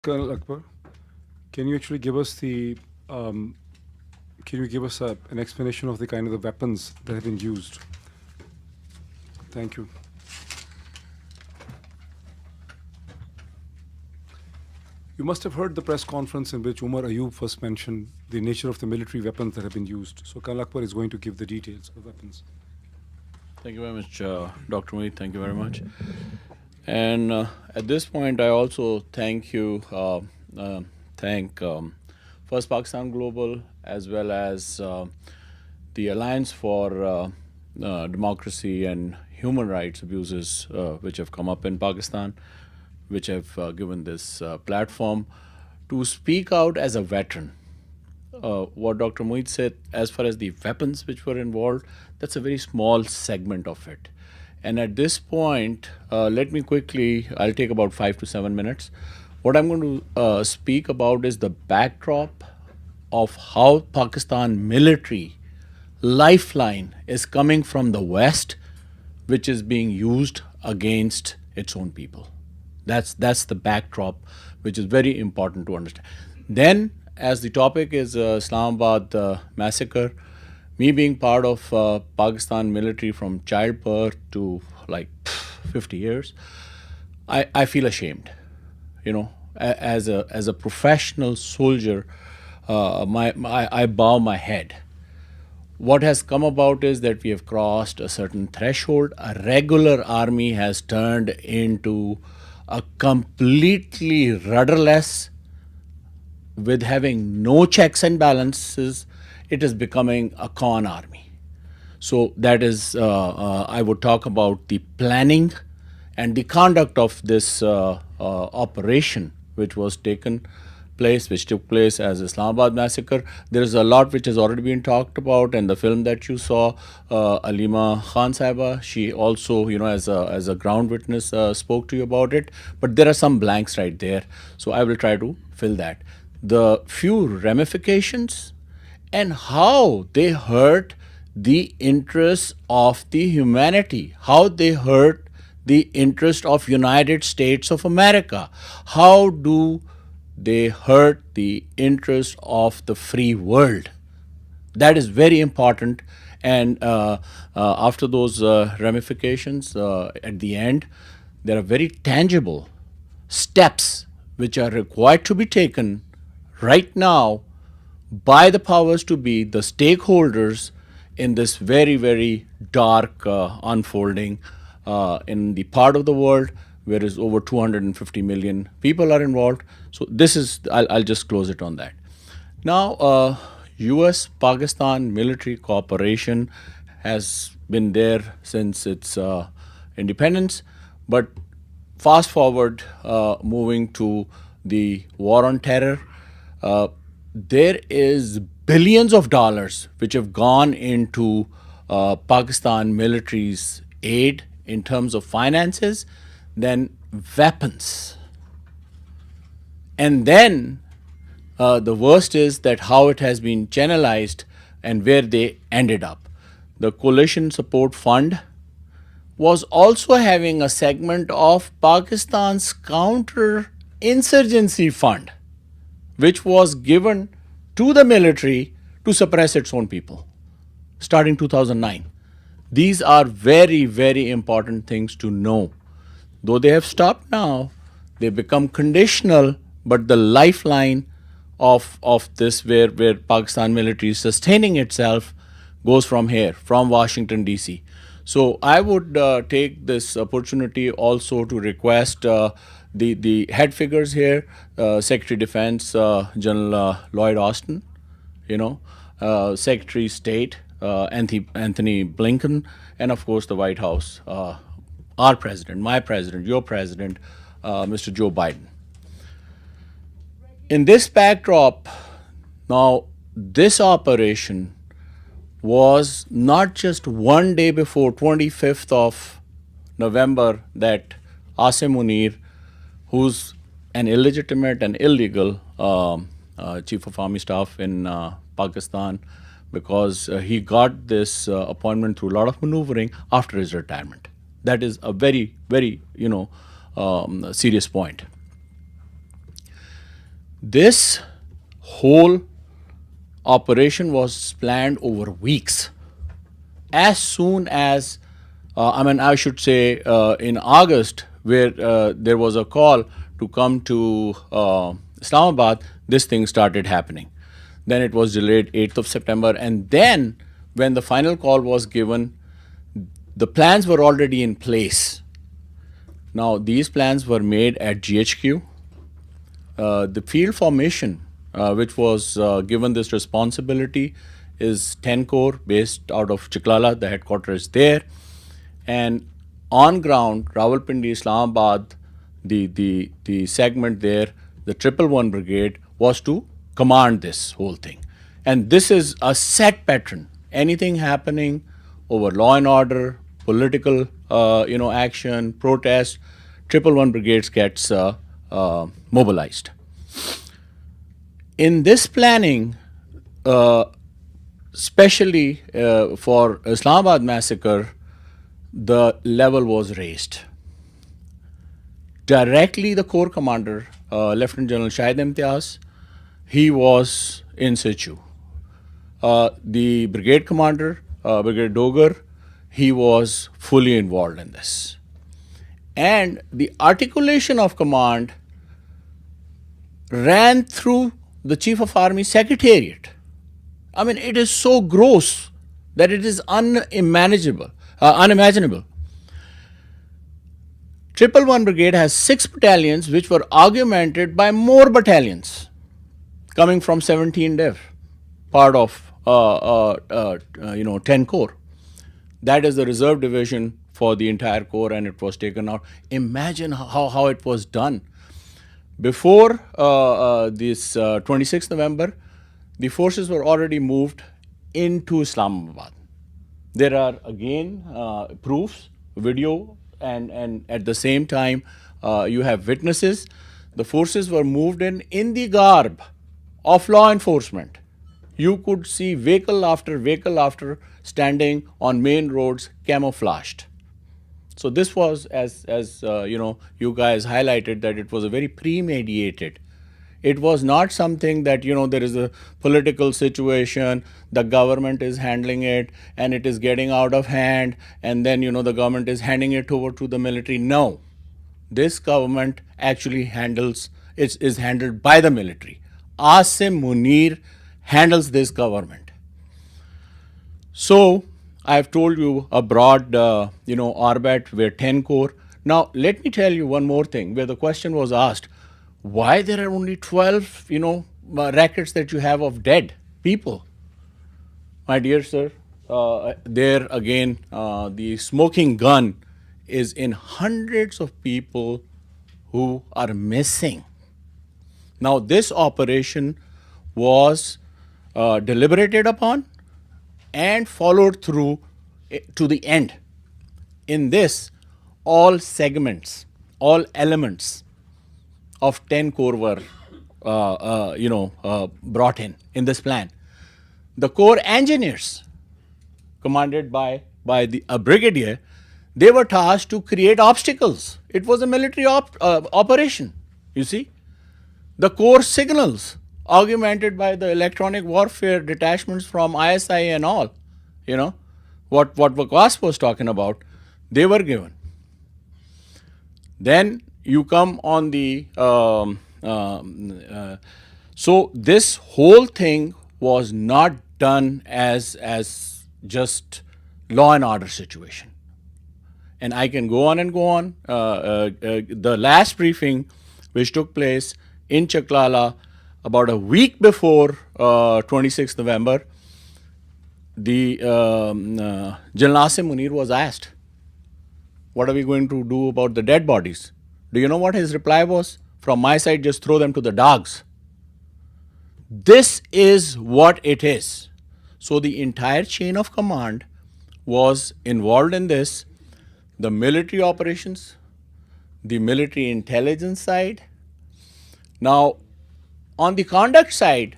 Colonel Akbar, can you actually give us an explanation of the kind of the weapons that have been used? Thank you. You must have heard the press conference in which Umar Ayub first mentioned the nature of the military weapons that have been used. So Colonel Akbar is going to give the details of the weapons. Thank you very much, Dr. Meet. Thank you very much. And at this point, I also thank First Pakistan Global as well as the Alliance for Democracy and Human Rights Abuses, which have come up in Pakistan, which have given this platform to speak out as a veteran. What Dr. Mohit said, as far as the weapons which were involved, that's a very small segment of it. And at this point, let me quickly, I'll take about 5 to 7 minutes. What I'm going to speak about is the backdrop of how Pakistan military lifeline is coming from the West, which is being used against its own people. That's the backdrop, which is very important to understand. Then, as the topic is Islamabad massacre, me being part of Pakistan military from childbirth to like 50 years, I feel ashamed. You know, as a professional soldier, I bow my head. What has come about is that we have crossed a certain threshold. A regular army has turned into a completely rudderless, with having no checks and balances. It is becoming a con army. So that is, I would talk about the planning and the conduct of this operation, which took place as Islamabad massacre. There is a lot which has already been talked about, and the film that you saw, Alima Khan Saiba, she also, as a ground witness, spoke to you about it. But there are some blanks right there, so I will try to fill that. The few ramifications and how they hurt the interests of the humanity, how they hurt the interest of United States of America, how do they hurt the interest of the free world. That is very important. And after those ramifications, at the end, there are very tangible steps which are required to be taken right now by the powers to be, the stakeholders in this very, very dark unfolding in the part of the world where is over 250 million people are involved. So this is, I'll just close it on that. Now, U.S.-Pakistan military cooperation has been there since its independence, but fast forward, moving to the war on terror, there is billions of dollars which have gone into Pakistan military's aid in terms of finances, then weapons. And then the worst is that how it has been channelized and where they ended up. The Coalition Support Fund was also having a segment of Pakistan's counter-insurgency fund, which was given to the military to suppress its own people, starting 2009. These are very, very important things to know. Though they have stopped now, they become conditional, but the lifeline of this, where Pakistan military is sustaining itself, goes from here, from Washington, D.C. So I would take this opportunity also to request the head figures here, Secretary of Defense, General Lloyd Austin, Secretary of State, Anthony Blinken, and of course the White House, our president, my president, your president, Mr. Joe Biden. In this backdrop, now this operation was not just one day before 25th of November that Asim Munir, who's an illegitimate and illegal chief of army staff in Pakistan, because he got this appointment through a lot of maneuvering after his retirement. That is a very, very, serious point. This whole operation was planned over weeks. As soon as, I should say, in August, where there was a call to come to Islamabad, this thing started happening. Then it was delayed 8th of September. And then, when the final call was given, the plans were already in place. Now, these plans were made at GHQ. The field formation, which was given this responsibility, is 10 Corps based out of Chiklala, the headquarters there. And on ground, Rawalpindi, Islamabad, the segment there, the 111 Brigade, was to command this whole thing. And this is a set pattern. Anything happening over law and order, political action, protest, 111 Brigades gets mobilized. In this planning, especially for Islamabad massacre, the level was raised. Directly, the Corps commander, Lieutenant General Shahid Imtiaz, he was in situ. The brigade commander, Brigadier Dogar, he was fully involved in this. And the articulation of command ran through the Chief of Army Secretariat. I mean, it is so gross that it is unimaginable. 111 Brigade has 6 battalions which were augmented by more battalions coming from 17 Div, part of 10 Corps. That is the reserve division for the entire Corps, and it was taken out. Imagine how it was done. Before this 26th November, the forces were already moved into Islamabad. There are again proofs, video, and at the same time you have witnesses. The forces were moved in the garb of law enforcement. You could see vehicle after standing on main roads camouflaged. So this was, as you guys highlighted, that it was a very premeditated. It was not something that, there is a political situation, the government is handling it, and it is getting out of hand, and then, the government is handing it over to the military. No. This government actually is handled by the military. Asim Munir handles this government. So, I've told you a broad, orbit where 10 Corps. Now, let me tell you one more thing, where the question was asked, why there are only 12, records that you have of dead people? My dear sir, there again, the smoking gun is in hundreds of people who are missing. Now, this operation was deliberated upon and followed through to the end. In this, all segments, all elements of 10 Corps were, brought in this plan. The Corps engineers, commanded by a brigadier, they were tasked to create obstacles. It was a military operation, you see. The Corps signals, augmented by the electronic warfare detachments from ISI and all, what Vakas was talking about, they were given. Then you come on the, so this whole thing was not done as just law and order situation. And I can go on and go on. The last briefing, which took place in Chaklala about a week before 26th November, the General Asim Munir was asked, what are we going to do about the dead bodies? Do you know what his reply was? From my side, just throw them to the dogs. This is what it is. So the entire chain of command was involved in this. The military operations, the military intelligence side. Now, on the conduct side,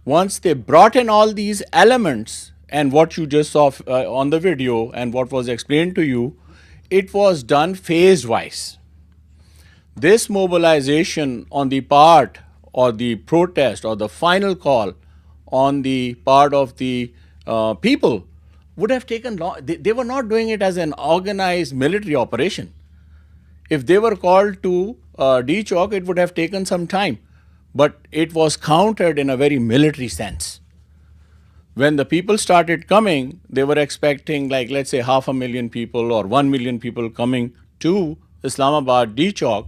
once they brought in all these elements and what you just saw on the video and what was explained to you, it was done phase-wise. This mobilization on the part or the protest or the final call on the part of the people would have taken long. They were not doing it as an organized military operation. If they were called to de-chalk, it would have taken some time, but it was countered in a very military sense. When the people started coming, they were expecting, like, let's say 500,000 people or 1 million people coming to Islamabad de-chalk,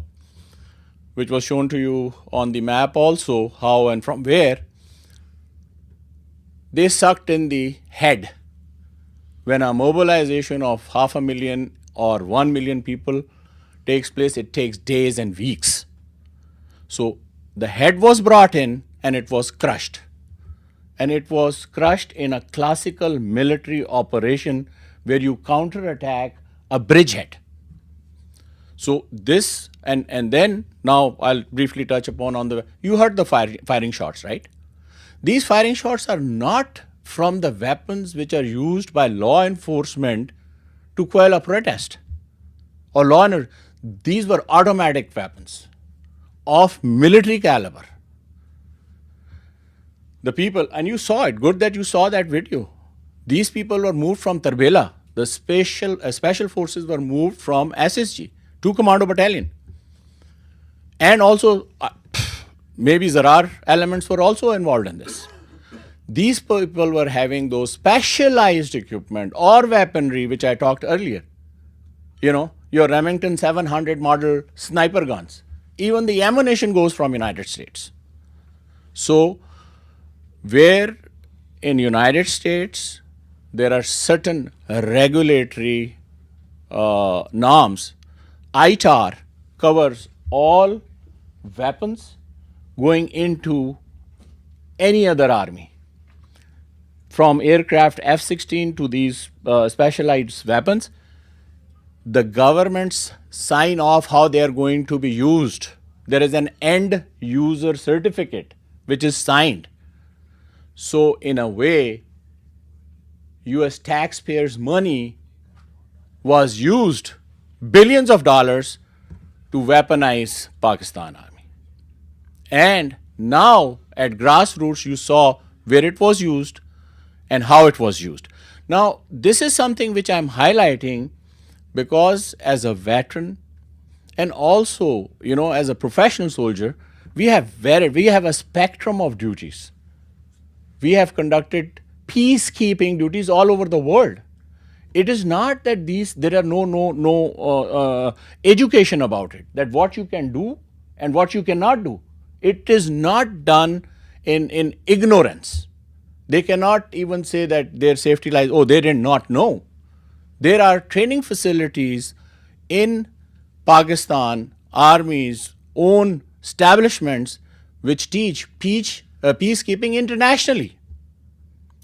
which was shown to you on the map also, how and from where. They sucked in the head. When a mobilization of 500,000 or 1 million people takes place, it takes days and weeks. So the head was brought in and it was crushed. And it was crushed in a classical military operation where you counterattack a bridgehead. So this, and then now I'll briefly touch upon on the, you heard the firing shots, right? These firing shots are not from the weapons which are used by law enforcement to quell a protest or law and order. These were automatic weapons of military caliber. The people, and you saw it, good that you saw that video. These people were moved from Tarbela. The special forces were moved from SSG to Commando Battalion. And also, maybe Zarar elements were also involved in this. These people were having those specialized equipment or weaponry, which I talked earlier. You know, your Remington 700 model sniper guns. Even the ammunition goes from United States. So, where in United States there are certain regulatory norms, ITAR covers all weapons going into any other army, from aircraft F-16 to these specialized weapons. The governments sign off how they are going to be used. There is an end user certificate which is signed. So in a way, US taxpayers' money was used, billions of dollars, to weaponize Pakistan Army. And now at grassroots you saw where it was used and how it was used. Now this is something which I'm highlighting because as a veteran and also, you know, as a professional soldier, we have a spectrum of duties. We have conducted peacekeeping duties all over the world. It is not that there are no education about it, that what you can do and what you cannot do. It is not done in ignorance. They cannot even say that their safety lies, oh, they did not know. There are training facilities in Pakistan Army's own establishments which teach peacekeeping internationally.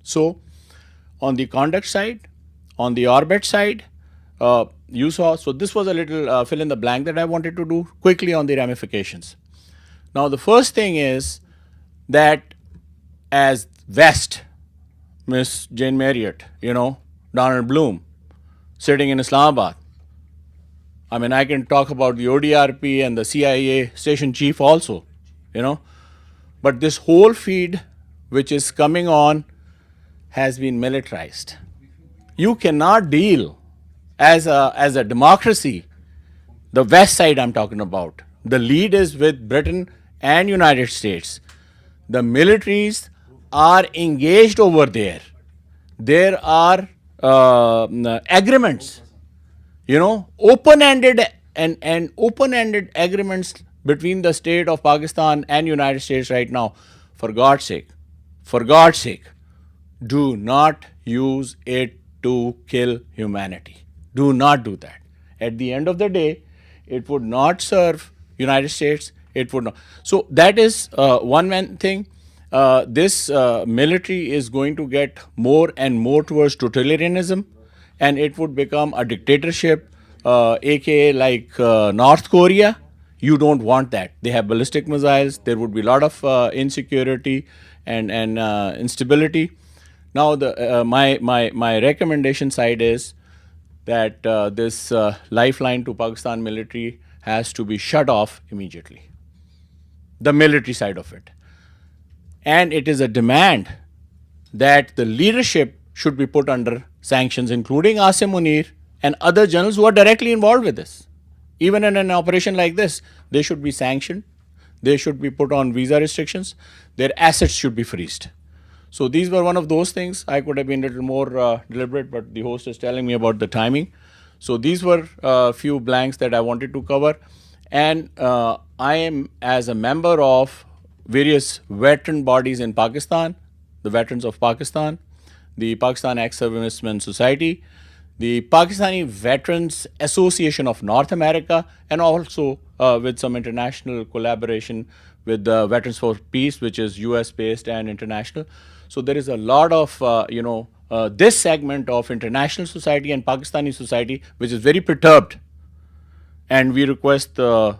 So, on the conduct side, on the orbit side, you saw, so this was a little fill in the blank that I wanted to do quickly on the ramifications. Now, the first thing is that as West, Miss Jane Marriott, you know, Donald Bloom, sitting in Islamabad, I mean, I can talk about the ODRP and the CIA station chief also, you know, but this whole feed which is coming on has been militarized. You cannot deal as a democracy, the West side I'm talking about. The lead is with Britain and United States. The militaries are engaged over there. There are agreements, you know, open-ended and open-ended agreements between the state of Pakistan and United States right now. For God's sake, do not use it to kill humanity. Do not do that. At the end of the day, it would not serve United States. It would not. So that is one thing. This military is going to get more and more towards totalitarianism, and it would become a dictatorship, aka like North Korea. You don't want that. They have ballistic missiles. There would be a lot of insecurity and instability. Now, my recommendation side is that this lifeline to Pakistan military has to be shut off immediately. the military side of it. And it is a demand that the leadership should be put under sanctions, including Asim Munir and other generals who are directly involved with this. Even in an operation like this, they should be sanctioned, they should be put on visa restrictions, their assets should be freezed. So these were one of those things. I could have been a little more deliberate, but the host is telling me about the timing. So these were a few blanks that I wanted to cover. And I am, as a member of various veteran bodies in Pakistan, the Veterans of Pakistan, the Pakistan Ex-Servicemen Society, the Pakistani Veterans Association of North America, and also with some international collaboration with the Veterans for Peace, which is US based and international. So there is a lot of, this segment of international society and Pakistani society, which is very perturbed. And we request the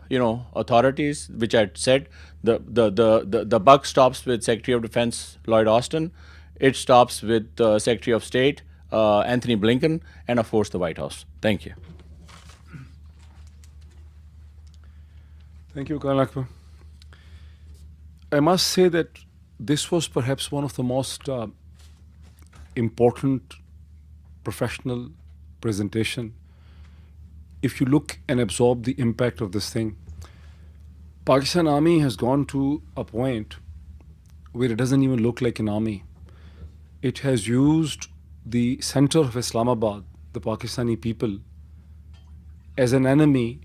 authorities, which I said, the buck stops with Secretary of Defense Lloyd Austin. It stops with Secretary of State Anthony Blinken, and of course the White House. Thank you. Thank you, Colonel Akbar. I must say that this was perhaps one of the most important professional presentation. If you look and absorb the impact of this thing, Pakistan Army has gone to a point where it doesn't even look like an army. It has used the center of Islamabad, the Pakistani people, as an enemy,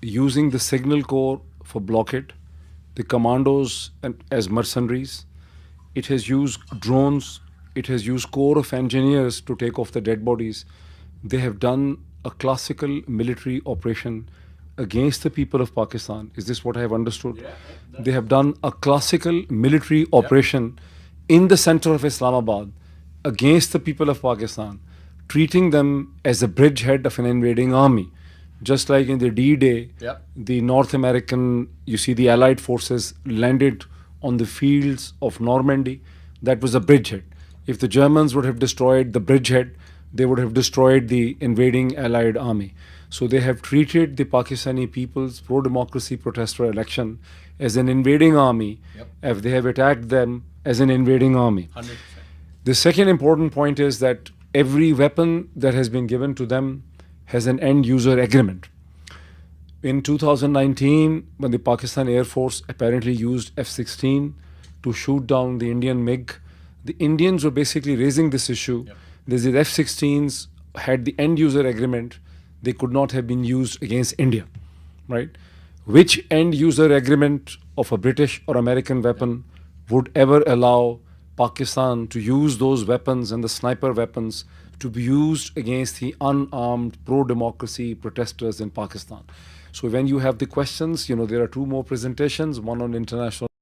using the signal corps for blockade, the commandos as mercenaries. It has used drones. It has used corps of engineers to take off the dead bodies. They have done a classical military operation against the people of Pakistan. Is this what I have understood? Yeah. They have done a classical military operation in the center of Islamabad against the people of Pakistan, treating them as a bridgehead of an invading army. Just like in the D-Day, the North American, the Allied forces landed on the fields of Normandy. That was a bridgehead. If the Germans would have destroyed the bridgehead, they would have destroyed the invading Allied army. So they have treated the Pakistani people's pro-democracy protester election as an invading army, if they have attacked them as an invading army. 100%. The second important point is that every weapon that has been given to them has an end-user agreement. In 2019, when the Pakistan Air Force apparently used F-16 to shoot down the Indian MiG, the Indians were basically raising this issue. The F-16s had the end-user agreement. They could not have been used against India, right? Which end-user agreement of a British or American weapon would ever allow Pakistan to use those weapons and the sniper weapons to be used against the unarmed pro-democracy protesters in Pakistan? So when you have the questions, there are two more presentations, one on international